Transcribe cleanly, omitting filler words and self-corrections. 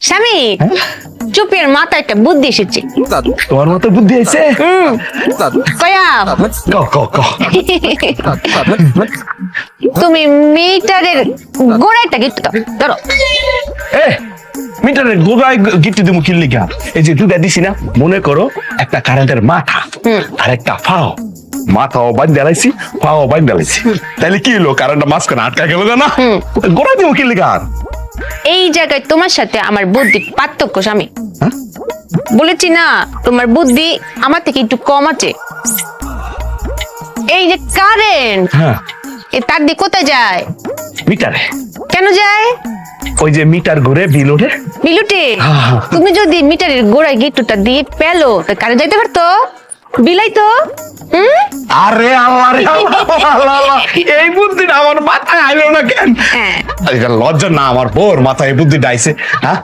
স্বামী চুপের মাথায় একটা বুদ্ধি এসেছে। তোমার মতো বুদ্ধি আছে? কয়া ক ক ক তুমি মিটারের গোড়াটা গিফট দাও, ধরো। এ মিটারের গোগায় গিফট দিমু কি লিগা? এই যে দুটা দিছি না, মনে করো একটা কারেন্টের মাথা আর একটা ফাও। মাথাও বাদ দেলাইছি, ফাও বাদ দেলাইছি, তাহলে কি হলো? কারেন্টটা মাঝখানে আটকা গেল না? গোড়া দিমু কি লিগা? এই জায়গায় তোমার সাথে আমার বুদ্ধি পার্থক্য স্বামী। হ্যাঁ? বলেছি না তোমার বুদ্ধি আমার থেকে একটু কম আছে। এই যে কারেন্ট, হ্যাঁ, এ তার দিয়ে কোথায় যায়? মিটারে। কেন যায়? ওই যে মিটার ঘুরে বিল ওঠে। বিলুটে, হ্যাঁ। তুমি যদি মিটারের গোড়ায় গিট্টুটা দিয়ে পেলো কারেন্ট যাইতে পারতো, বিলাই তো। আরে আল্লাহ রে আল্লাহ, এই বুদ্ধিটা আমার মাথায় আইলো না কেন? হ্যাঁ। লজ্জা না আমার বোর মাথায় এই বুদ্ধিটা আইছে? হ্যাঁ,